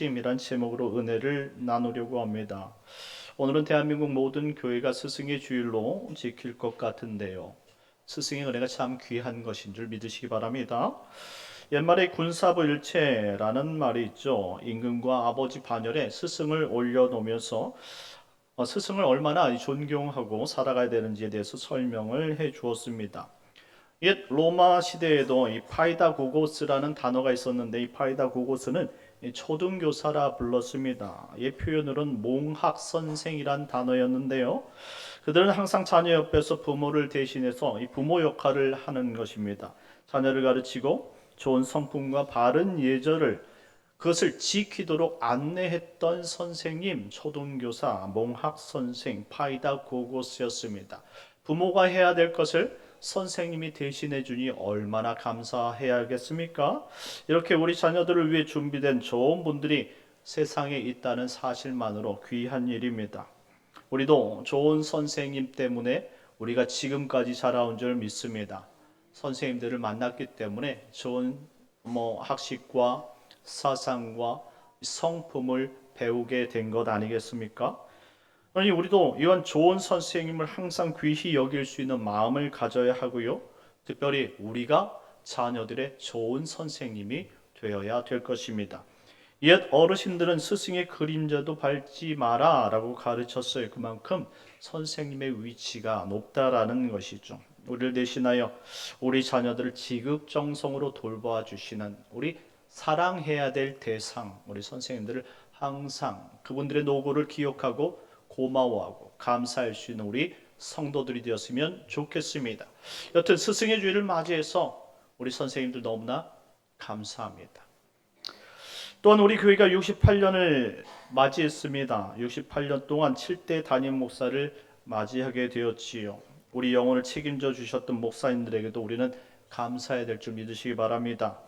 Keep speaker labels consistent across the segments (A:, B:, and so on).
A: 이란 제목으로 은혜를 나누려고 합니다. 오늘은 대한민국 모든 교회가 스승의 주일로 지킬 것 같은데요. 스승의 은혜가 참 귀한 것인 줄 믿으시기 바랍니다. 옛말에 군사부일체라는 말이 있죠. 임금과 아버지 반열에 스승을 올려놓으면서 스승을 얼마나 존경하고 살아가야 되는지에 대해서 설명을 해 주었습니다. 옛 로마 시대에도 이 파이다고고스라는 단어가 있었는데, 이 파이다고고스는 초등교사라 불렀습니다. 이 표현으로는 몽학선생이란 단어였는데요. 그들은 항상 자녀 옆에서 부모를 대신해서 이 부모 역할을 하는 것입니다. 자녀를 가르치고 좋은 성품과 바른 예절을 그것을 지키도록 안내했던 선생님, 초등교사, 몽학선생, 파이다고고스였습니다. 부모가 해야 될 것을 선생님이 대신해 주니 얼마나 감사해야겠습니까? 이렇게 우리 자녀들을 위해 준비된 좋은 분들이 세상에 있다는 사실만으로 귀한 일입니다. 우리도 좋은 선생님 때문에 우리가 지금까지 자라온 줄 믿습니다. 선생님들을 만났기 때문에 좋은 학식과 사상과 성품을 배우게 된 것 아니겠습니까? 아니, 우리도 이런 좋은 선생님을 항상 귀히 여길 수 있는 마음을 가져야 하고요. 특별히 우리가 자녀들의 좋은 선생님이 되어야 될 것입니다. 옛 어르신들은 스승의 그림자도 밟지 마라 라고 가르쳤어요. 그만큼 선생님의 위치가 높다라는 것이죠. 우리를 대신하여 우리 자녀들을 지극정성으로 돌봐 주시는, 우리 사랑해야 될 대상, 우리 선생님들을 항상 그분들의 노고를 기억하고 고마워하고 감사할 수 있는 우리 성도들이 되었으면 좋겠습니다. 여튼 스승의 주일을 맞이해서 우리 선생님들 너무나 감사합니다. 또한 우리 교회가 68년을 맞이했습니다. 68년 동안 7대 담임 목사를 맞이하게 되었지요. 우리 영혼을 책임져 주셨던 목사님들에게도 우리는 감사해야 될 줄 믿으시기 바랍니다.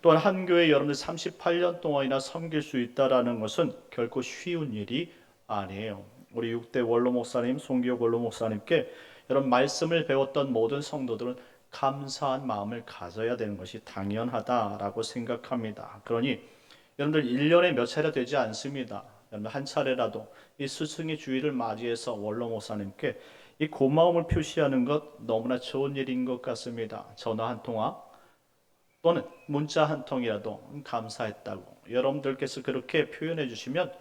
A: 또한 한 교회 여러분들 38년 동안이나 섬길 수 있다는 것은 결코 쉬운 일이 아니에요. 우리 6대 원로 목사님, 송기혁 원로 목사님께 여러분 말씀을 배웠던 모든 성도들은 감사한 마음을 가져야 되는 것이 당연하다라고 생각합니다. 그러니 여러분들 1년에 몇 차례 되지 않습니다. 여러분 한 차례라도 이 스승의 주일을 맞이해서 원로 목사님께 이 고마움을 표시하는 것 너무나 좋은 일인 것 같습니다. 전화 한 통화 또는 문자 한 통이라도 감사했다고 여러분들께서 그렇게 표현해 주시면,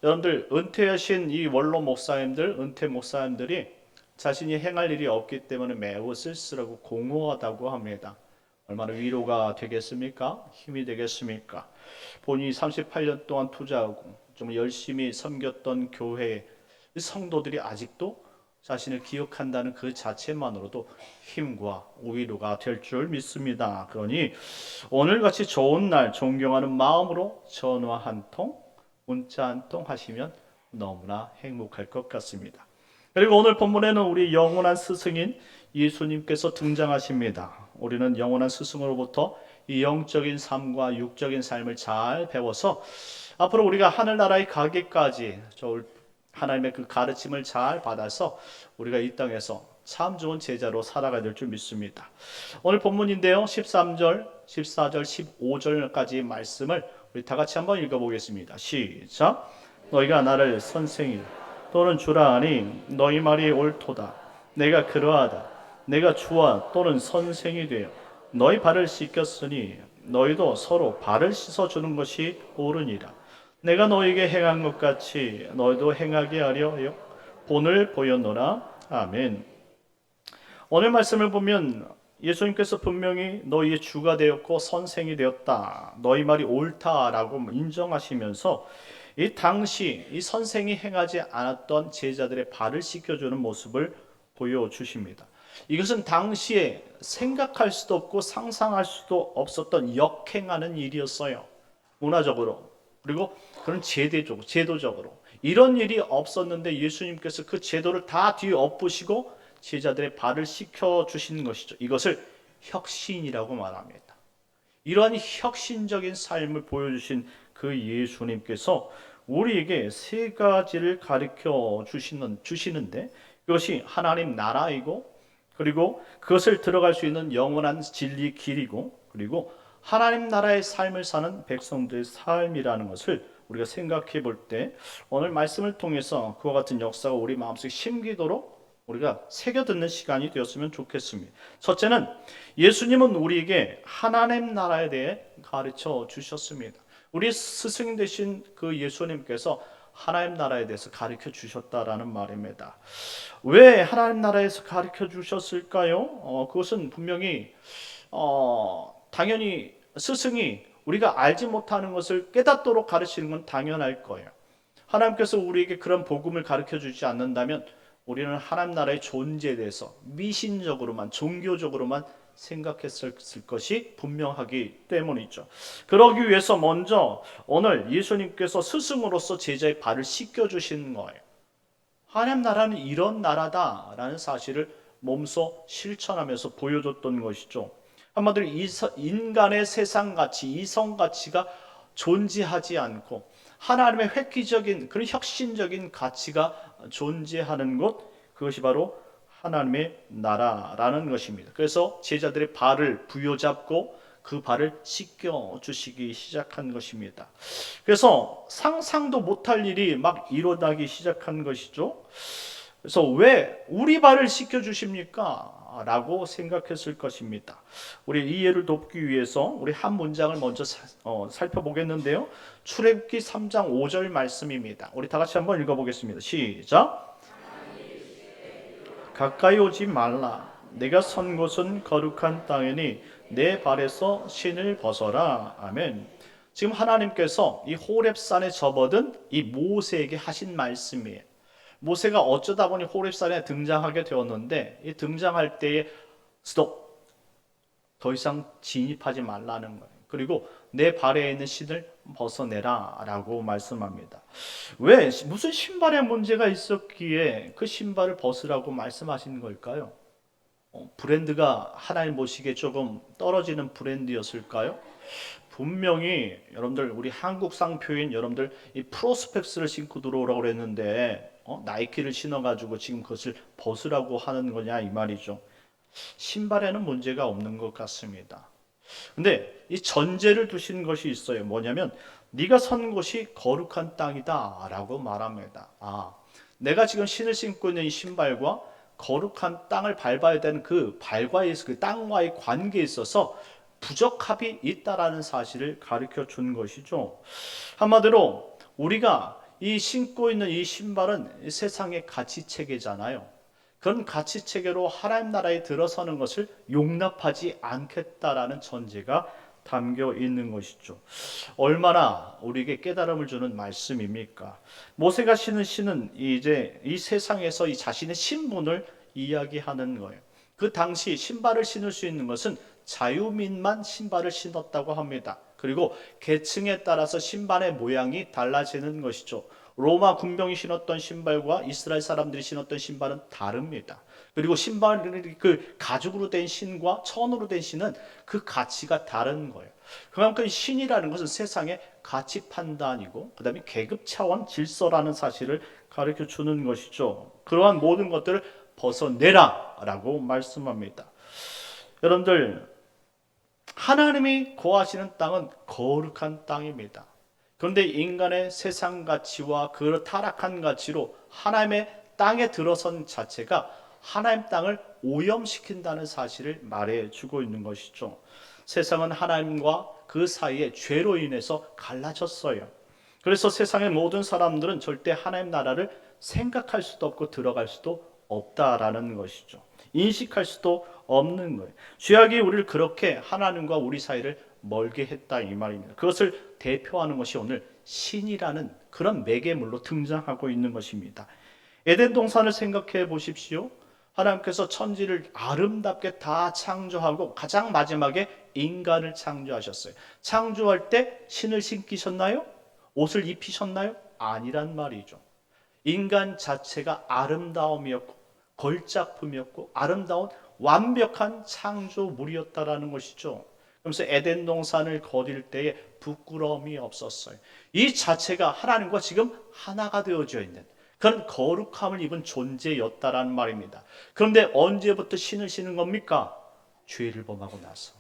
A: 여러분들 은퇴하신 이 원로 목사님들, 은퇴 목사님들이 자신이 행할 일이 없기 때문에 매우 쓸쓸하고 공허하다고 합니다. 얼마나 위로가 되겠습니까? 힘이 되겠습니까? 본인이 38년 동안 투자하고 좀 열심히 섬겼던 교회 성도들이 아직도 자신을 기억한다는 그 자체만으로도 힘과 위로가 될 줄 믿습니다. 그러니 오늘같이 좋은 날 존경하는 마음으로 전화 한 통, 문자 한 통 하시면 너무나 행복할 것 같습니다. 그리고 오늘 본문에는 우리 영원한 스승인 예수님께서 등장하십니다. 우리는 영원한 스승으로부터 이 영적인 삶과 육적인 삶을 잘 배워서 앞으로 우리가 하늘나라에 가기까지 하나님의 그 가르침을 잘 받아서 우리가 이 땅에서 참 좋은 제자로 살아가야 될 줄 믿습니다. 오늘 본문인데요, 13절, 14절, 15절까지 말씀을 우리 다 같이 한번 읽어보겠습니다. 시작. 너희가 나를 선생이 또는 주라 하니 너희 말이 옳도다. 내가 그러하다. 내가 주와 또는 선생이 되어 너희 발을 씻겼으니 너희도 서로 발을 씻어주는 것이 옳으니라. 내가 너희에게 행한 것 같이 너희도 행하게 하려 본을 보였노라. 아멘. 오늘 말씀을 보면 예수님께서 분명히 너희의 주가 되었고 선생이 되었다, 너희 말이 옳다라고 인정하시면서 이 당시 이 선생이 행하지 않았던 제자들의 발을 씻겨주는 모습을 보여주십니다. 이것은 당시에 생각할 수도 없고 상상할 수도 없었던 역행하는 일이었어요. 문화적으로, 그리고 그런 제도적으로 이런 일이 없었는데 예수님께서 그 제도를 다 뒤엎으시고 제자들의 발을 씻겨주시는 것이죠. 이것을 혁신이라고 말합니다. 이러한 혁신적인 삶을 보여주신 그 예수님께서 우리에게 세 가지를 가르쳐 주시는데, 그것이 하나님 나라이고, 그리고 그것을 들어갈 수 있는 영원한 진리 길이고, 그리고 하나님 나라의 삶을 사는 백성들의 삶이라는 것을 우리가 생각해 볼 때 오늘 말씀을 통해서 그와 같은 역사가 우리 마음속에 심기도록 우리가 새겨듣는 시간이 되었으면 좋겠습니다. 첫째는 예수님은 우리에게 하나님 나라에 대해 가르쳐 주셨습니다. 우리 스승 되신 그 예수님께서 하나님 나라에 대해서 가르쳐 주셨다라는 말입니다. 왜 하나님 나라에서 가르쳐 주셨을까요? 그것은 분명히 당연히 스승이 우리가 알지 못하는 것을 깨닫도록 가르치는 건 당연할 거예요. 하나님께서 우리에게 그런 복음을 가르쳐 주지 않는다면 우리는 하나님 나라의 존재에 대해서 미신적으로만 종교적으로만 생각했을 것이 분명하기 때문이죠. 그러기 위해서 먼저 오늘 예수님께서 스승으로서 제자의 발을 씻겨 주신 거예요. 하나님 나라는 이런 나라다라는 사실을 몸소 실천하면서 보여줬던 것이죠. 한마디로 인간의 세상 가치, 이성 가치가 존재하지 않고 하나님의 획기적인 그런 혁신적인 가치가 존재하는 것, 그것이 바로 하나님의 나라라는 것입니다. 그래서 제자들의 발을 부여잡고 그 발을 씻겨 주시기 시작한 것입니다. 그래서 상상도 못할 일이 막 일어나기 시작한 것이죠. 그래서 왜 우리 발을 씻겨 주십니까? 라고 생각했을 것입니다. 우리 이해를 돕기 위해서 우리 한 문장을 먼저 살펴보겠는데요. 출애굽기 3장 5절 말씀입니다. 우리 다 같이 한번 읽어보겠습니다. 시작. 가까이 오지 말라. 내가 선 곳은 거룩한 땅이니 내 발에서 신을 벗어라. 아멘. 지금 하나님께서 이 호렙산에 접어든 이 모세에게 하신 말씀이에요. 모세가 어쩌다 보니 호렙산에 등장하게 되었는데 이 등장할 때에 스톱, 더 이상 진입하지 말라는 거예요. 그리고 내 발에 있는 신을 벗어내라 라고 말씀합니다. 왜? 무슨 신발에 문제가 있었기에 그 신발을 벗으라고 말씀하신 걸까요? 브랜드가 하나님 보시기에 조금 떨어지는 브랜드였을까요? 분명히 여러분들 우리 한국상 표현 여러분들 이 프로스펙스를 신고 들어오라고 그랬는데 나이키를 신어가지고 지금 그것을 벗으라고 하는 거냐 이 말이죠. 신발에는 문제가 없는 것 같습니다. 근데 이 전제를 두신 것이 있어요. 뭐냐면 네가 선 곳이 거룩한 땅이다 라고 말합니다. 내가 지금 신을 신고 있는 이 신발과 거룩한 땅을 밟아야 되는 그 발과의 그 땅과의 관계에 있어서 부적합이 있다라는 사실을 가르쳐 준 것이죠. 한마디로 우리가 이 신고 있는 이 신발은 세상의 가치 체계잖아요. 그런 가치 체계로 하나님 나라에 들어서는 것을 용납하지 않겠다라는 전제가 담겨 있는 것이죠. 얼마나 우리에게 깨달음을 주는 말씀입니까? 모세가 신은 신은 이제 이 세상에서 이 자신의 신분을 이야기하는 거예요. 그 당시 신발을 신을 수 있는 것은 자유민만 신발을 신었다고 합니다. 그리고 계층에 따라서 신발의 모양이 달라지는 것이죠. 로마 군병이 신었던 신발과 이스라엘 사람들이 신었던 신발은 다릅니다. 그리고 신발이 그 가죽으로 된 신과 천으로 된 신은 그 가치가 다른 거예요. 그만큼 신이라는 것은 세상의 가치 판단이고 그다음에 계급 차원 질서라는 사실을 가르쳐 주는 것이죠. 그러한 모든 것들을 벗어내라라고 말씀합니다. 여러분들 하나님이 거하시는 땅은 거룩한 땅입니다. 그런데 인간의 세상 가치와 그 타락한 가치로 하나님의 땅에 들어선 자체가 하나님 땅을 오염시킨다는 사실을 말해주고 있는 것이죠. 세상은 하나님과 그 사이에 죄로 인해서 갈라졌어요. 그래서 세상의 모든 사람들은 절대 하나님 나라를 생각할 수도 없고 들어갈 수도 없다라는 것이죠. 인식할 수도 없는 거예요. 죄악이 우리를 그렇게 하나님과 우리 사이를 멀게 했다 이 말입니다. 그것을 대표하는 것이 오늘 신이라는 그런 매개물로 등장하고 있는 것입니다. 에덴 동산을 생각해 보십시오. 하나님께서 천지를 아름답게 다 창조하고 가장 마지막에 인간을 창조하셨어요. 창조할 때 신을 신기셨나요? 옷을 입히셨나요? 아니란 말이죠. 인간 자체가 아름다움이었고 걸작품이었고 아름다운 완벽한 창조물이었다라는 것이죠. 그러면서 에덴 동산을 거딜 때에 부끄러움이 없었어요. 이 자체가 하나님과 지금 하나가 되어져 있는 그런 거룩함을 입은 존재였다라는 말입니다. 그런데 언제부터 신을 신은 겁니까? 죄를 범하고 나서.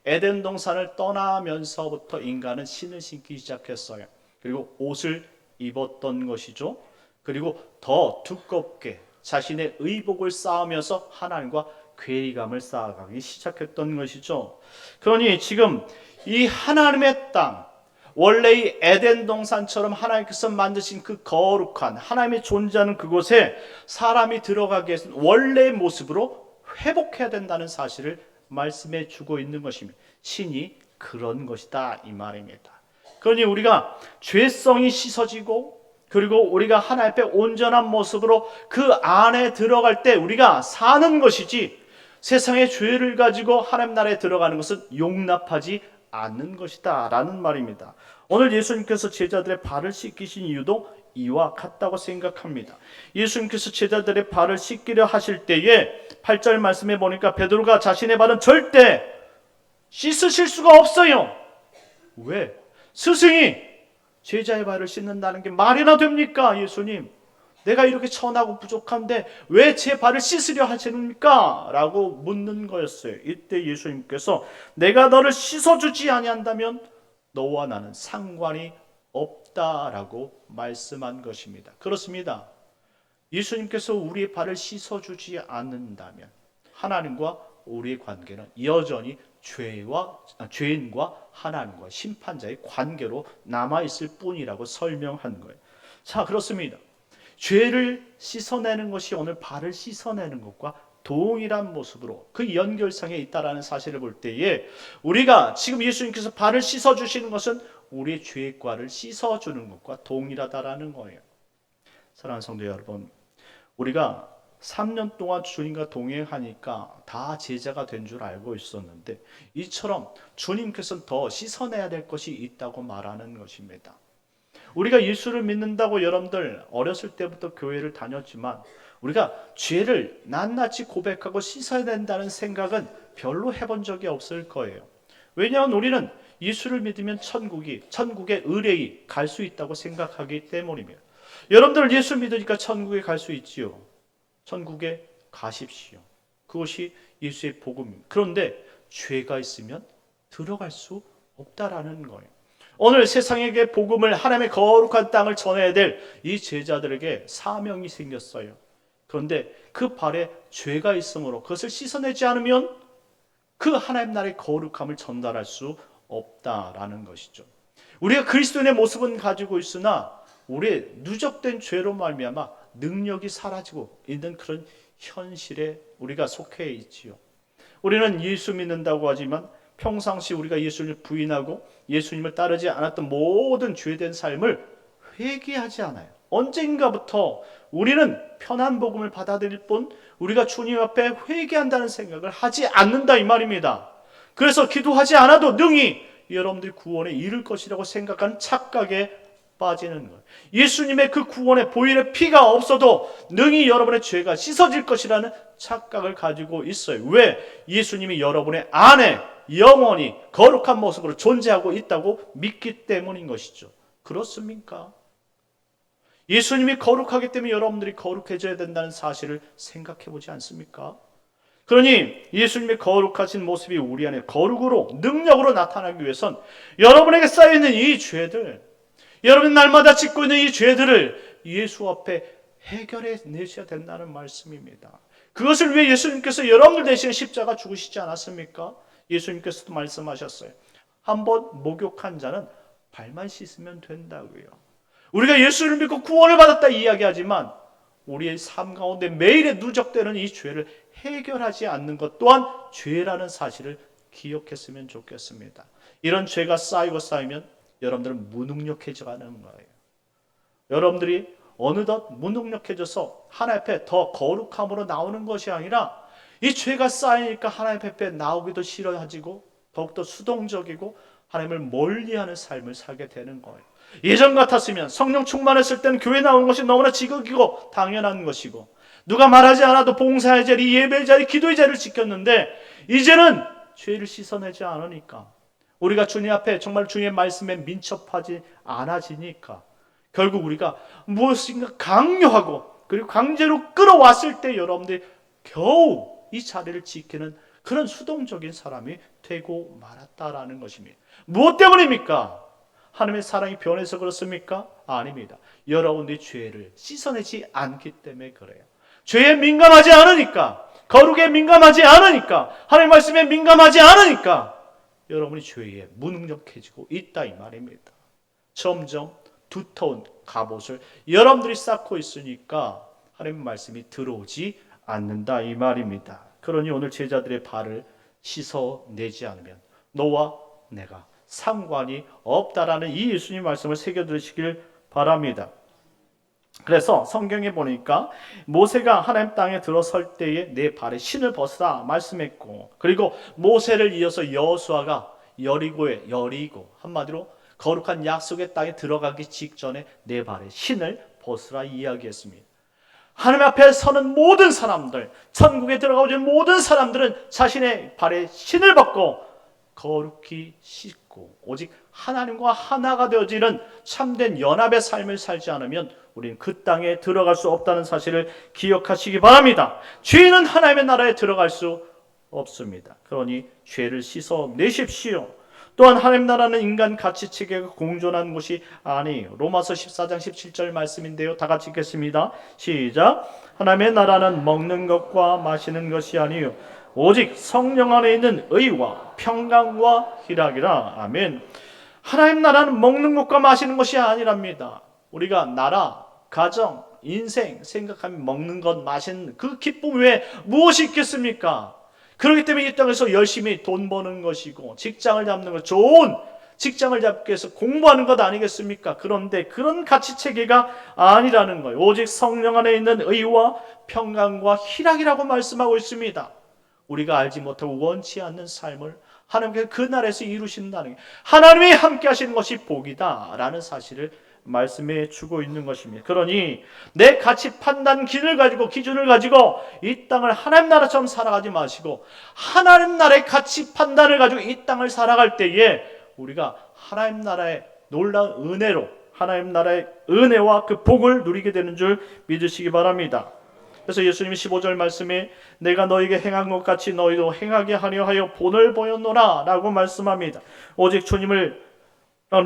A: 에덴 동산을 떠나면서부터 인간은 신을 신기 시작했어요. 그리고 옷을 입었던 것이죠. 그리고 더 두껍게 자신의 의복을 쌓으면서 하나님과 괴리감을 쌓아가기 시작했던 것이죠. 그러니 지금 이 하나님의 땅, 원래 이 에덴 동산처럼 하나님께서 만드신 그 거룩한 하나님이 존재하는 그곳에 사람이 들어가기 위해서 원래의 모습으로 회복해야 된다는 사실을 말씀해 주고 있는 것입니다. 신이 그런 것이다 이 말입니다. 그러니 우리가 죄성이 씻어지고 그리고 우리가 하나님 앞에 온전한 모습으로 그 안에 들어갈 때 우리가 사는 것이지 세상의 죄를 가지고 하나님 나라에 들어가는 것은 용납하지 않는 것이다 라는 말입니다. 오늘 예수님께서 제자들의 발을 씻기신 이유도 이와 같다고 생각합니다. 예수님께서 제자들의 발을 씻기려 하실 때에 8절 말씀에 보니까 베드로가 자신의 발은 절대 씻으실 수가 없어요. 왜? 스승이 제자의 발을 씻는다는 게 말이나 됩니까? 예수님, 내가 이렇게 천하고 부족한데 왜 제 발을 씻으려 하십니까? 라고 묻는 거였어요. 이때 예수님께서 내가 너를 씻어주지 아니한다면 너와 나는 상관이 없다라고 말씀한 것입니다. 그렇습니다. 예수님께서 우리의 발을 씻어주지 않는다면 하나님과 우리의 관계는 여전히 죄인과 하나님과 심판자의 관계로 남아있을 뿐이라고 설명한 거예요. 자, 그렇습니다. 죄를 씻어내는 것이 오늘 발을 씻어내는 것과 동일한 모습으로 그 연결성에 있다라는 사실을 볼 때에 우리가 지금 예수님께서 발을 씻어주시는 것은 우리의 죄과를 씻어주는 것과 동일하다라는 거예요. 사랑하는 성도 여러분, 우리가 3년 동안 주님과 동행하니까 다 제자가 된 줄 알고 있었는데 이처럼 주님께서는 더 씻어내야 될 것이 있다고 말하는 것입니다. 우리가 예수를 믿는다고 여러분들 어렸을 때부터 교회를 다녔지만 우리가 죄를 낱낱이 고백하고 씻어야 된다는 생각은 별로 해본 적이 없을 거예요. 왜냐하면 우리는 예수를 믿으면 천국에 의뢰히 갈 수 있다고 생각하기 때문입니다. 여러분들 예수 믿으니까 천국에 갈 수 있지요. 천국에 가십시오. 그것이 예수의 복음입니다. 그런데 죄가 있으면 들어갈 수 없다라는 거예요. 오늘 세상에게 복음을 하나님의 거룩한 땅을 전해야 될 이 제자들에게 사명이 생겼어요. 그런데 그 발에 죄가 있으므로 그것을 씻어내지 않으면 그 하나님 나라의 거룩함을 전달할 수 없다라는 것이죠. 우리가 그리스도인의 모습은 가지고 있으나 우리의 누적된 죄로 말미암아 능력이 사라지고 있는 그런 현실에 우리가 속해 있지요. 우리는 예수 믿는다고 하지만 평상시 우리가 예수님을 부인하고 예수님을 따르지 않았던 모든 죄된 삶을 회개하지 않아요. 언젠가부터 우리는 편한 복음을 받아들일 뿐 우리가 주님 앞에 회개한다는 생각을 하지 않는다 이 말입니다. 그래서 기도하지 않아도 능히 여러분들이 구원에 이를 것이라고 생각하는 착각에 빠지는 거예요. 예수님의 그 구원의 보혈의 피가 없어도 능히 여러분의 죄가 씻어질 것이라는 착각을 가지고 있어요. 왜? 예수님이 여러분의 안에 영원히 거룩한 모습으로 존재하고 있다고 믿기 때문인 것이죠. 그렇습니까? 예수님이 거룩하기 때문에 여러분들이 거룩해져야 된다는 사실을 생각해 보지 않습니까? 그러니 예수님의 거룩하신 모습이 우리 안에 거룩으로 능력으로 나타나기 위해선 여러분에게 쌓여있는 이 죄들, 여러분 날마다 짓고 있는 이 죄들을 예수 앞에 해결해 내셔야 된다는 말씀입니다. 그것을 위해 예수님께서 여러분들 대신에 십자가 죽으시지 않았습니까? 예수님께서도 말씀하셨어요. 한번 목욕한 자는 발만 씻으면 된다고요. 우리가 예수를 믿고 구원을 받았다 이야기하지만 우리의 삶 가운데 매일에 누적되는 이 죄를 해결하지 않는 것 또한 죄라는 사실을 기억했으면 좋겠습니다. 이런 죄가 쌓이면 여러분들은 무능력해져가는 거예요. 여러분들이 어느덧 무능력해져서 하나님 앞에 더 거룩함으로 나오는 것이 아니라 이 죄가 쌓이니까 하나님 앞에 나오기도 싫어지고 더욱더 수동적이고 하나님을 멀리하는 삶을 살게 되는 거예요. 예전 같았으면 성령 충만했을 때는 교회 나오는 것이 너무나 지극이고 당연한 것이고 누가 말하지 않아도 봉사의 자리, 예배의 자리, 기도의 자리를 지켰는데 이제는 죄를 씻어내지 않으니까 우리가 주님 앞에 정말 주님의 말씀에 민첩하지 않아지니까 결국 우리가 무엇인가 강요하고 그리고 강제로 끌어왔을 때 여러분들이 겨우 이 자리를 지키는 그런 수동적인 사람이 되고 말았다라는 것입니다. 무엇 때문입니까? 하나님의 사랑이 변해서 그렇습니까? 아닙니다. 여러분들이 죄를 씻어내지 않기 때문에 그래요. 죄에 민감하지 않으니까, 거룩에 민감하지 않으니까, 하나님 말씀에 민감하지 않으니까 여러분이 죄에 무능력해지고 있다 이 말입니다. 점점 두터운 갑옷을 여러분들이 쌓고 있으니까 하나님 말씀이 들어오지 않는다 이 말입니다. 그러니 오늘 제자들의 발을 씻어내지 않으면 너와 내가 상관이 없다라는 이 예수님 말씀을 새겨들으시길 바랍니다. 그래서 성경에 보니까 모세가 하나님 땅에 들어설 때에 내 발에 신을 벗으라 말씀했고, 그리고 모세를 이어서 여호수아가 여리고 한마디로 거룩한 약속의 땅에 들어가기 직전에 내 발에 신을 벗으라 이야기했습니다. 하나님 앞에 서는 모든 사람들, 천국에 들어가오는 모든 사람들은 자신의 발에 신을 벗고 거룩히 씻고 오직 하나님과 하나가 되어지는 참된 연합의 삶을 살지 않으면 우리는 그 땅에 들어갈 수 없다는 사실을 기억하시기 바랍니다. 죄인은 하나님의 나라에 들어갈 수 없습니다. 그러니 죄를 씻어내십시오. 또한 하나님 나라는 인간 가치 체계가 공존한 곳이 아니에요. 로마서 14장 17절 말씀인데요. 다 같이 읽겠습니다. 시작. 하나님의 나라는 먹는 것과 마시는 것이 아니요 오직 성령 안에 있는 의와 평강과 희락이라. 아멘. 하나님 나라는 먹는 것과 마시는 것이 아니랍니다. 우리가 나라, 가정, 인생 생각하면 먹는 것, 마시는 그 기쁨 외에 무엇이 있겠습니까? 그렇기 때문에 이 땅에서 열심히 돈 버는 것이고 직장을 잡는 것, 좋은 직장을 잡기 위해서 공부하는 것 아니겠습니까? 그런데 그런 가치체계가 아니라는 거예요. 오직 성령 안에 있는 의와 평강과 희락이라고 말씀하고 있습니다. 우리가 알지 못하고 원치 않는 삶을 하나님께서 그 나라에서 이루신다는 게, 하나님이 함께 하시는 것이 복이다라는 사실을 말씀해 주고 있는 것입니다. 그러니 내 가치 판단 기준을 가지고 이 땅을 하나님 나라처럼 살아가지 마시고 하나님 나라의 가치 판단을 가지고 이 땅을 살아갈 때에 우리가 하나님 나라의 놀라운 은혜로 하나님 나라의 은혜와 그 복을 누리게 되는 줄 믿으시기 바랍니다. 그래서 예수님이 15절 말씀에 내가 너에게 행한 것 같이 너희도 행하게 하려 하여 본을 보였노라 라고 말씀합니다. 오직 주님을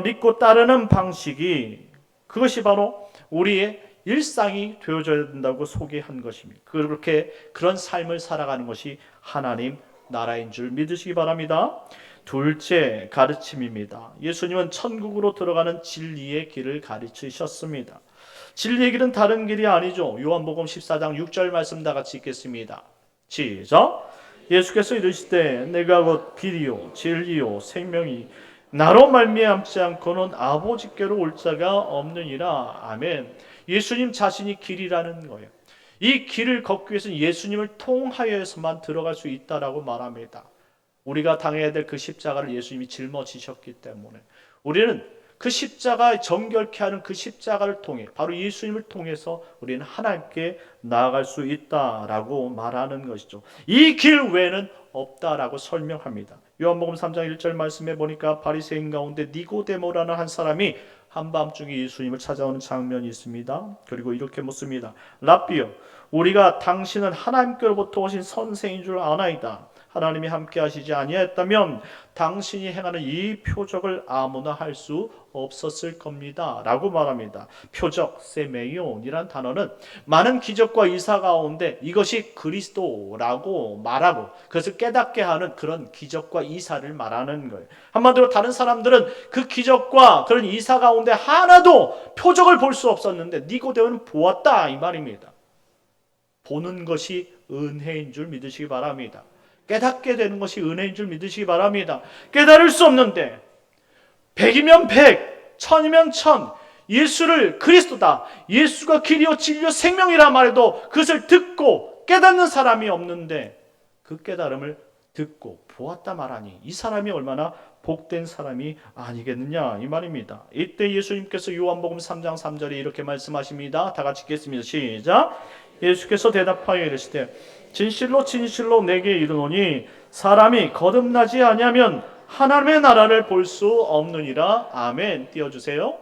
A: 믿고 따르는 방식이, 그것이 바로 우리의 일상이 되어져야 된다고 소개한 것입니다. 그렇게 그런 삶을 살아가는 것이 하나님 나라인 줄 믿으시기 바랍니다. 둘째, 가르침입니다. 예수님은 천국으로 들어가는 진리의 길을 가르치셨습니다. 진리의 길은 다른 길이 아니죠. 요한복음 14장 6절 말씀 다 같이 읽겠습니다. 시작. 예수께서 이르시되 내가 곧 길이요 진리요 생명이 나로 말미암지 않고는 아버지께로 올 자가 없느니라. 아멘. 예수님 자신이 길이라는 거예요. 이 길을 걷기 위해서는 예수님을 통하여서만 들어갈 수 있다라고 말합니다. 우리가 당해야 될 그 십자가를 예수님이 짊어지셨기 때문에 우리는 그 십자가 정결케 하는 그 십자가를 통해 바로 예수님을 통해서 우리는 하나님께 나아갈 수 있다라고 말하는 것이죠. 이 길 외에는 없다라고 설명합니다. 요한복음 3장 1절 말씀에 보니까 바리새인 가운데 니고데모라는 한 사람이 한밤중에 예수님을 찾아오는 장면이 있습니다. 그리고 이렇게 묻습니다. 랍비여, 우리가 당신은 하나님께로부터 오신 선생인 줄 아나이다. 하나님이 함께 하시지 아니하였다면 당신이 행하는 이 표적을 아무나 할 수 없었을 겁니다 라고 말합니다. 표적, 세메이온이란 단어는 많은 기적과 이사 가운데 이것이 그리스도라고 말하고 그것을 깨닫게 하는 그런 기적과 이사를 말하는 거예요. 한마디로 다른 사람들은 그 기적과 그런 이사 가운데 하나도 표적을 볼 수 없었는데 니고데모는 보았다 이 말입니다. 보는 것이 은혜인 줄 믿으시기 바랍니다. 깨닫게 되는 것이 은혜인 줄 믿으시기 바랍니다. 깨달을 수 없는데 100이면 100, 1000이면 1000, 예수를 그리스도다, 예수가 길이요 진리요 생명이라 말해도 그것을 듣고 깨닫는 사람이 없는데 그 깨달음을 듣고 보았다 말하니 이 사람이 얼마나 복된 사람이 아니겠느냐 이 말입니다. 이때 예수님께서 요한복음 3장 3절에 이렇게 말씀하십니다. 다 같이 읽겠습니다. 시작. 예수께서 대답하여 이르시되 진실로 진실로 내게 이르노니 사람이 거듭나지 아니하면 하나님의 나라를 볼 수 없느니라. 아멘. 띄워주세요.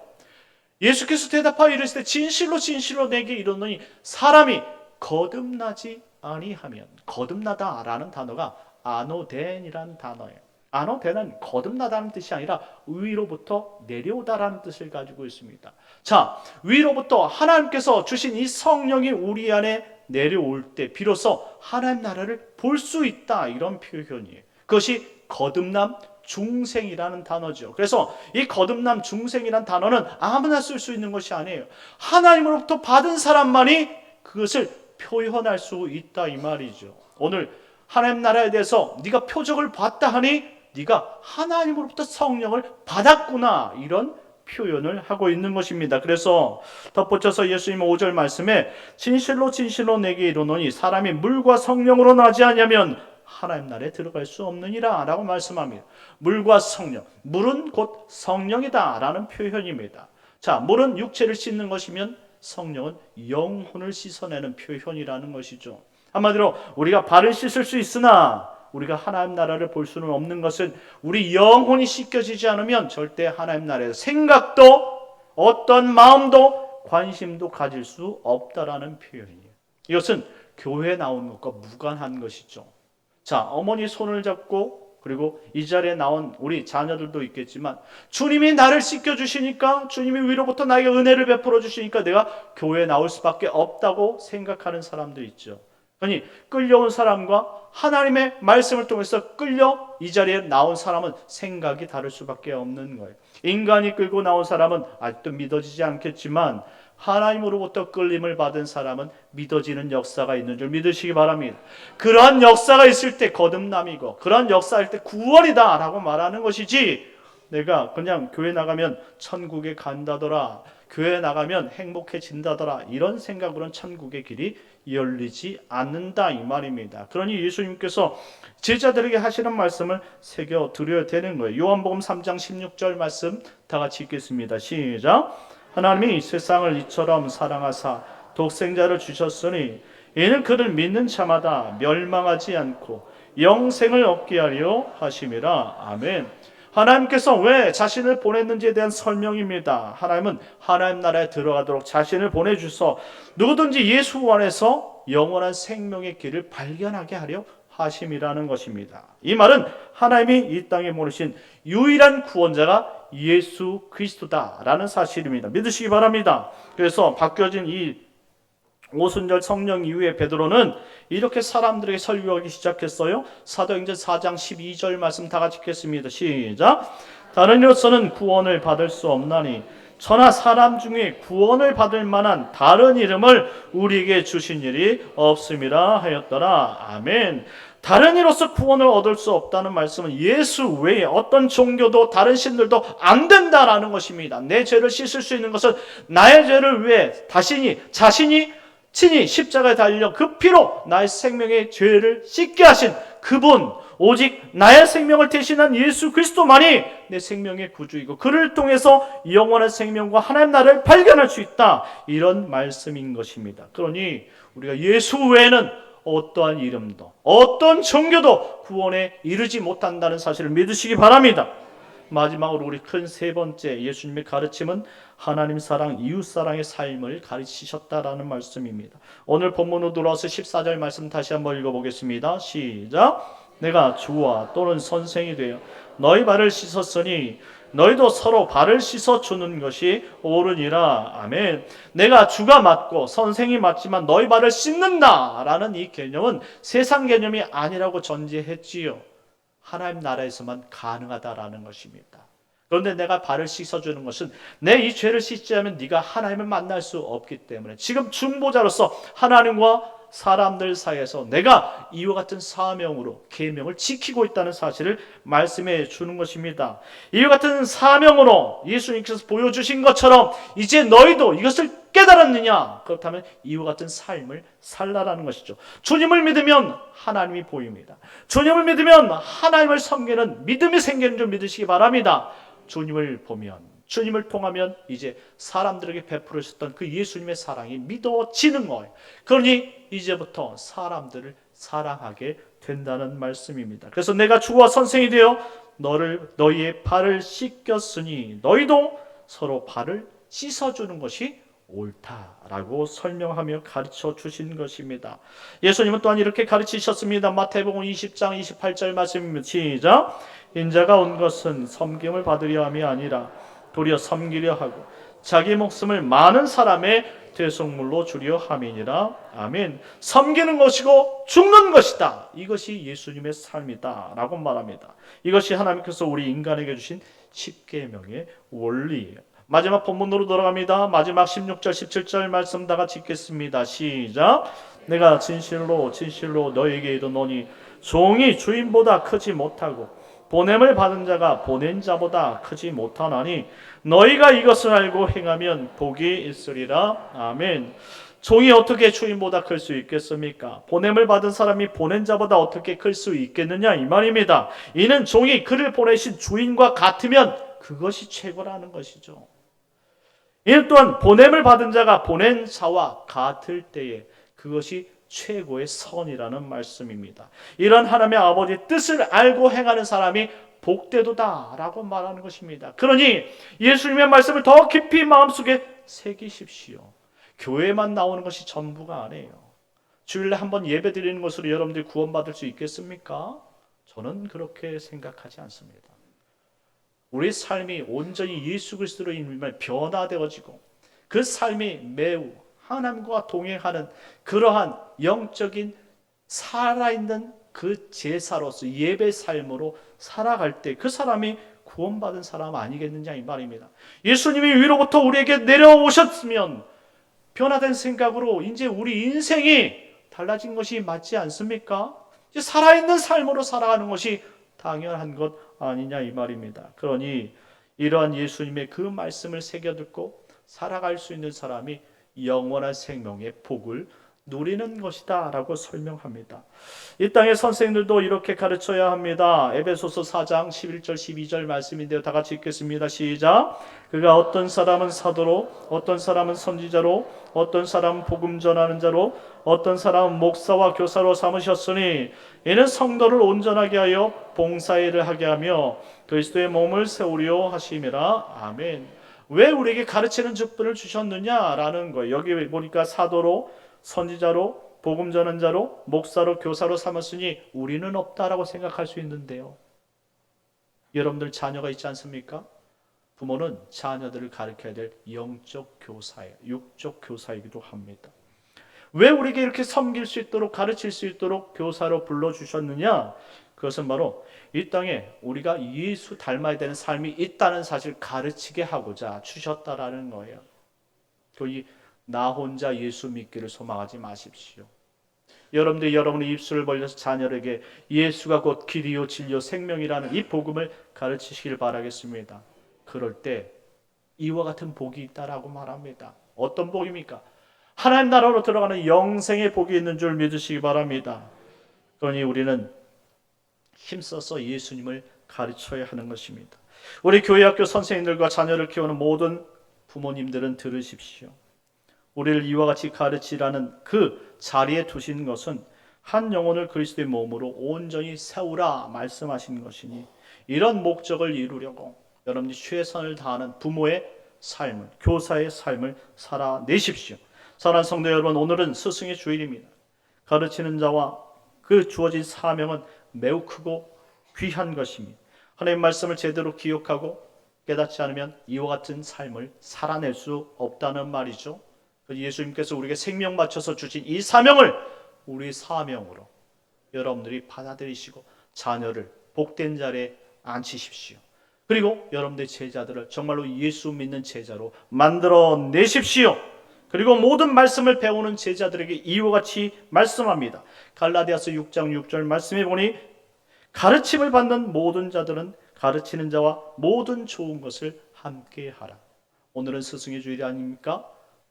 A: 예수께서 대답하여 이르시되 진실로 진실로 내게 이르노니 사람이 거듭나지 아니하면, 거듭나다라는 단어가 아노덴이라는 단어예요. 아노덴은 거듭나다는 뜻이 아니라 위로부터 내려오다라는 뜻을 가지고 있습니다. 자, 위로부터 하나님께서 주신 이 성령이 우리 안에 내려올 때 비로소 하나님 나라를 볼 수 있다, 이런 표현이에요. 그것이 거듭남 중생이라는 단어죠. 그래서 이 거듭남 중생이라는 단어는 아무나 쓸 수 있는 것이 아니에요. 하나님으로부터 받은 사람만이 그것을 표현할 수 있다, 이 말이죠. 오늘 하나님 나라에 대해서 네가 표적을 봤다 하니 네가 하나님으로부터 성령을 받았구나, 이런 표현을 하고 있는 것입니다. 그래서 덧붙여서 예수님은 5절 말씀에 진실로 진실로 내게 이르노니 사람이 물과 성령으로 나지 않으면 하나님 나라에 들어갈 수 없느니라 라고 말씀합니다. 물과 성령, 물은 곧 성령이다 라는 표현입니다. 자, 물은 육체를 씻는 것이면 성령은 영혼을 씻어내는 표현이라는 것이죠. 한마디로 우리가 발을 씻을 수 있으나 우리가 하나님 나라를 볼 수는 없는 것은 우리 영혼이 씻겨지지 않으면 절대 하나님 나라의 생각도 어떤 마음도 관심도 가질 수 없다라는 표현이에요. 이것은 교회에 나온 것과 무관한 것이죠. 자, 어머니 손을 잡고 그리고 이 자리에 나온 우리 자녀들도 있겠지만 주님이 나를 씻겨주시니까, 주님이 위로부터 나에게 은혜를 베풀어 주시니까 내가 교회에 나올 수밖에 없다고 생각하는 사람도 있죠. 아니, 끌려온 사람과 하나님의 말씀을 통해서 끌려 이 자리에 나온 사람은 생각이 다를 수밖에 없는 거예요. 인간이 끌고 나온 사람은 아직도 믿어지지 않겠지만 하나님으로부터 끌림을 받은 사람은 믿어지는 역사가 있는 줄 믿으시기 바랍니다. 그러한 역사가 있을 때 거듭남이고 그러한 역사일 때 구원이다 라고 말하는 것이지, 내가 그냥 교회 나가면 천국에 간다더라, 교회 나가면 행복해진다더라, 이런 생각으로는 천국의 길이 열리지 않는다, 이 말입니다. 그러니 예수님께서 제자들에게 하시는 말씀을 새겨 드려야 되는 거예요. 요한복음 3장 16절 말씀 다 같이 읽겠습니다. 시작. 하나님이 세상을 이처럼 사랑하사 독생자를 주셨으니 이는 그를 믿는 자마다 멸망하지 않고 영생을 얻게 하려 하심이라. 아멘. 하나님께서 왜 자신을 보냈는지에 대한 설명입니다. 하나님은 하나님 나라에 들어가도록 자신을 보내주셔서 누구든지 예수 안에서 영원한 생명의 길을 발견하게 하려 하심이라는 것입니다. 이 말은 하나님이 이 땅에 보내신 유일한 구원자가 예수 그리스도다라는 사실입니다. 믿으시기 바랍니다. 그래서 바뀌어진 이 오순절 성령 이후에 베드로는 이렇게 사람들에게 설교하기 시작했어요. 사도행전 4장 12절 말씀 다 같이 읽겠습니다. 시작. 다른 이로서는 구원을 받을 수 없나니 천하 사람 중에 구원을 받을 만한 다른 이름을 우리에게 주신 일이 없음이라 하였더라. 아멘. 다른 이로서 구원을 얻을 수 없다는 말씀은 예수 외에 어떤 종교도 다른 신들도 안 된다라는 것입니다. 내 죄를 씻을 수 있는 것은 나의 죄를 위해 자신이 친히 십자가에 달려 그 피로 나의 생명의 죄를 씻게 하신 그분, 오직 나의 생명을 대신한 예수 그리스도만이 내 생명의 구주이고 그를 통해서 영원한 생명과 하나님 나라를 발견할 수 있다, 이런 말씀인 것입니다. 그러니 우리가 예수 외에는 어떠한 이름도 어떤 종교도 구원에 이르지 못한다는 사실을 믿으시기 바랍니다. 마지막으로 우리 큰 세 번째 예수님의 가르침은 하나님 사랑, 이웃 사랑의 삶을 가르치셨다라는 말씀입니다. 오늘 본문으로 돌아와서 14절 말씀 다시 한번 읽어보겠습니다. 시작. 내가 주와 또는 선생이 되어 너희 발을 씻었으니 너희도 서로 발을 씻어 주는 것이 옳으니라. 아멘. 내가 주가 맞고 선생이 맞지만 너희 발을 씻는다라는 이 개념은 세상 개념이 아니라고 전제했지요. 하나님 나라에서만 가능하다라는 것입니다. 그런데 내가 발을 씻어주는 것은 내 이 죄를 씻지 않으면 네가 하나님을 만날 수 없기 때문에 지금 중보자로서 하나님과 사람들 사이에서 내가 이와 같은 사명으로 계명을 지키고 있다는 사실을 말씀해 주는 것입니다. 이와 같은 사명으로 예수님께서 보여주신 것처럼 이제 너희도 이것을 깨달았느냐? 그렇다면 이와 같은 삶을 살라라는 것이죠. 주님을 믿으면 하나님이 보입니다. 주님을 믿으면 하나님을 섬기는 믿음이 생기는 줄 믿으시기 바랍니다. 주님을 보면, 주님을 통하면 이제 사람들에게 베풀으셨던 그 예수님의 사랑이 믿어지는 거예요. 그러니 이제부터 사람들을 사랑하게 된다는 말씀입니다. 그래서 내가 주와 선생이 되어 너희의 발을 씻겼으니 너희도 서로 발을 씻어주는 것이 옳다라고 설명하며 가르쳐 주신 것입니다. 예수님은 또한 이렇게 가르치셨습니다. 마태복음 20장 28절 말씀입니다. 시작. 인자가 온 것은 섬김을 받으려 함이 아니라 도리어 섬기려 하고 자기 목숨을 많은 사람의 대속물로 주려 함이니라. 아멘. 섬기는 것이고 죽는 것이다. 이것이 예수님의 삶이다 라고 말합니다. 이것이 하나님께서 우리 인간에게 주신 십계명의 원리예요. 마지막 본문으로 돌아갑니다. 마지막 16절 17절 말씀 다 같이 읽겠습니다. 시작. 내가 진실로 진실로 너에게 이르노니 종이 주인보다 크지 못하고 보냄을 받은 자가 보낸 자보다 크지 못하나니 너희가 이것을 알고 행하면 복이 있으리라. 아멘. 종이 어떻게 주인보다 클 수 있겠습니까? 보냄을 받은 사람이 보낸 자보다 어떻게 클 수 있겠느냐 이 말입니다. 이는 종이 그를 보내신 주인과 같으면 그것이 최고라는 것이죠. 이는 또한 보냄을 받은 자가 보낸 자와 같을 때에 그것이 최고의 선이라는 말씀입니다. 이런 하나님의 아버지의 뜻을 알고 행하는 사람이 복되도다라고 말하는 것입니다. 그러니 예수님의 말씀을 더 깊이 마음속에 새기십시오. 교회만 나오는 것이 전부가 아니에요. 주일에 한번 예배 드리는 것으로 여러분들이 구원받을 수 있겠습니까? 저는 그렇게 생각하지 않습니다. 우리 삶이 온전히 예수 그리스도로 인해 변화되어지고 그 삶이 매우 하나님과 동행하는 그러한 영적인 살아있는 그 제사로서 예배 삶으로 살아갈 때 그 사람이 구원받은 사람 아니겠느냐 이 말입니다. 예수님이 위로부터 우리에게 내려오셨으면 변화된 생각으로 이제 우리 인생이 달라진 것이 맞지 않습니까? 이제 살아있는 삶으로 살아가는 것이 당연한 것 아니냐 이 말입니다. 그러니 이러한 예수님의 그 말씀을 새겨듣고 살아갈 수 있는 사람이 영원한 생명의 복을 누리는 것이다 라고 설명합니다. 이 땅의 선생들도 이렇게 가르쳐야 합니다. 에베소서 4장 11절 12절 말씀인데요. 다 같이 읽겠습니다. 시작. 그가 어떤 사람은 사도로 어떤 사람은 선지자로 어떤 사람은 복음 전하는 자로 어떤 사람은 목사와 교사로 삼으셨으니 이는 성도를 온전하게 하여 봉사일을 하게 하며 그리스도의 몸을 세우려 하심이라. 아멘. 왜 우리에게 가르치는 직분을 주셨느냐라는 거예요. 여기 보니까 사도로 선지자로 복음 전하는 자로 목사로 교사로 삼았으니 우리는 없다라고 생각할 수 있는데요. 여러분들 자녀가 있지 않습니까? 부모는 자녀들을 가르쳐야 될 영적 교사예요. 육적 교사이기도 합니다. 왜 우리에게 이렇게 섬길 수 있도록 가르칠 수 있도록 교사로 불러주셨느냐? 그것은 바로 이 땅에 우리가 예수 닮아야 되는 삶이 있다는 사실을 가르치게 하고자 주셨다라는 거예요. 나 혼자 예수 믿기를 소망하지 마십시오. 여러분들이 여러분의 입술을 벌려서 자녀에게 예수가 곧 길이요 진리요 생명이라는 이 복음을 가르치시길 바라겠습니다. 그럴 때 이와 같은 복이 있다라고 말합니다. 어떤 복입니까? 하나님 나라로 들어가는 영생의 복이 있는 줄 믿으시기 바랍니다. 그러니 우리는 힘써서 예수님을 가르쳐야 하는 것입니다. 우리 교회 학교 선생님들과 자녀를 키우는 모든 부모님들은 들으십시오. 우리를 이와 같이 가르치라는 그 자리에 두신 것은 한 영혼을 그리스도의 몸으로 온전히 세우라 말씀하신 것이니 이런 목적을 이루려고 여러분이 최선을 다하는 부모의 삶을, 교사의 삶을 살아내십시오. 사랑하는 성도 여러분, 오늘은 스승의 주일입니다. 가르치는 자와 그 주어진 사명은 매우 크고 귀한 것입니다. 하나님의 말씀을 제대로 기억하고 깨닫지 않으면 이와 같은 삶을 살아낼 수 없다는 말이죠. 예수님께서 우리에게 생명 바쳐서 주신 이 사명을 우리 사명으로 여러분들이 받아들이시고 자녀를 복된 자리에 앉히십시오. 그리고 여러분들의 제자들을 정말로 예수 믿는 제자로 만들어내십시오. 그리고 모든 말씀을 배우는 제자들에게 이와 같이 말씀합니다. 갈라디아서 6장 6절 말씀해 보니 가르침을 받는 모든 자들은 가르치는 자와 모든 좋은 것을 함께하라. 오늘은 스승의 주일이 아닙니까?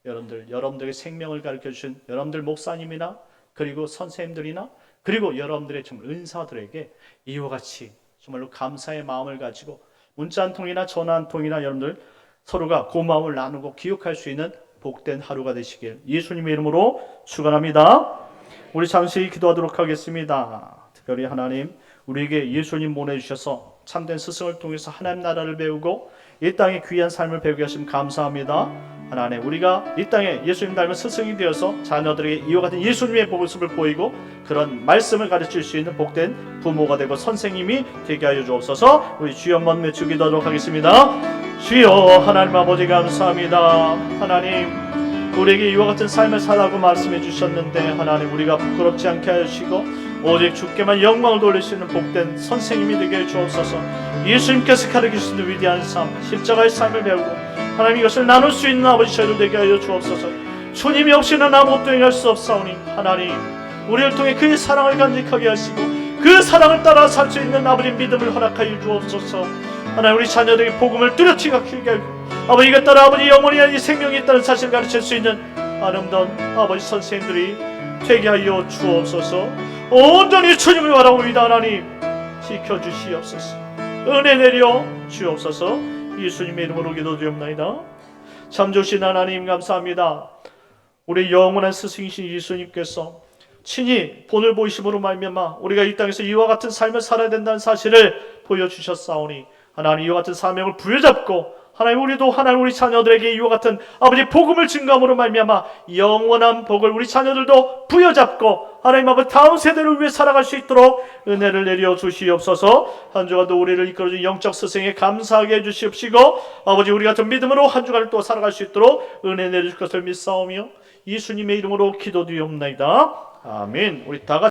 A: 여러분들에게 생명을 가르쳐주신 여러분들 목사님이나 그리고 선생님들이나 그리고 여러분들의 정말 은사들에게 이와 같이 정말로 감사의 마음을 가지고 문자 한 통이나 전화 한 통이나 여러분들 서로가 고마움을 나누고 기억할 수 있는 복된 하루가 되시길 예수님의 이름으로 축원합니다. 우리 잠시 기도하도록 하겠습니다. 특별히 하나님 우리에게 예수님 보내주셔서 참된 스승을 통해서 하나님 나라를 배우고 이 땅의 귀한 삶을 배우게 하시면 감사합니다. 하나님, 우리가 이 땅에 예수님 닮은 스승이 되어서 자녀들에게 이와 같은 예수님의 모습을 보이고 그런 말씀을 가르칠 수 있는 복된 부모가 되고 선생님이 되게 하여 주옵소서. 우리 주여 한번 외쳐 기도하도록 하겠습니다. 주여, 하나님 아버지 감사합니다. 하나님, 우리에게 이와 같은 삶을 살라고 말씀해 주셨는데 하나님, 우리가 부끄럽지 않게 하시고 오직 주께만 영광을 돌리시는 복된 선생님이 되게 해 주옵소서. 예수님께서 가르치시는 위대한 삶, 십자가의 삶을 배우고 하나님, 이것을 나눌 수 있는 아버지 저희들 되게 하여 주옵소서. 주님이 없이는 아무것도 행할 수 없사오니 하나님, 우리를 통해 그의 사랑을 간직하게 하시고 그 사랑을 따라 살 수 있는 아버지 믿음을 허락하여 주옵소서. 하나님, 우리 자녀들에게 복음을 뚜렷이 가르치게 하고 아버지, 이것 따라 아버지 영원히 이 생명이 있다는 사실을 가르칠 수 있는 아름다운 아버지 선생님들이 되게 하여 주옵소서. 온전히 주님을 바라봅니다. 하나님, 지켜주시옵소서. 은혜 내려 주옵소서. 예수님의 이름으로 기도드립니다. 참 좋으신 하나님 감사합니다. 우리 영원한 스승이신 예수님께서 친히 본을 보이심으로 말미암아 우리가 이 땅에서 이와 같은 삶을 살아야 된다는 사실을 보여주셨사오니 하나님, 이와 같은 사명을 부여잡고 하나님, 우리도 하나님 우리 자녀들에게 이와 같은 아버지 복음을 증거함으로 말미암아 영원한 복을 우리 자녀들도 부여잡고 하나님 아버지 다음 세대를 위해 살아갈 수 있도록 은혜를 내려 주시옵소서. 한 주간도 우리를 이끌어준 영적 스승에 감사하게 해주시옵시고 아버지, 우리 같은 믿음으로 한 주간을 또 살아갈 수 있도록 은혜 내려줄 것을 믿사오며 예수님의 이름으로 기도드리옵나이다. 아멘. 우리 다 같이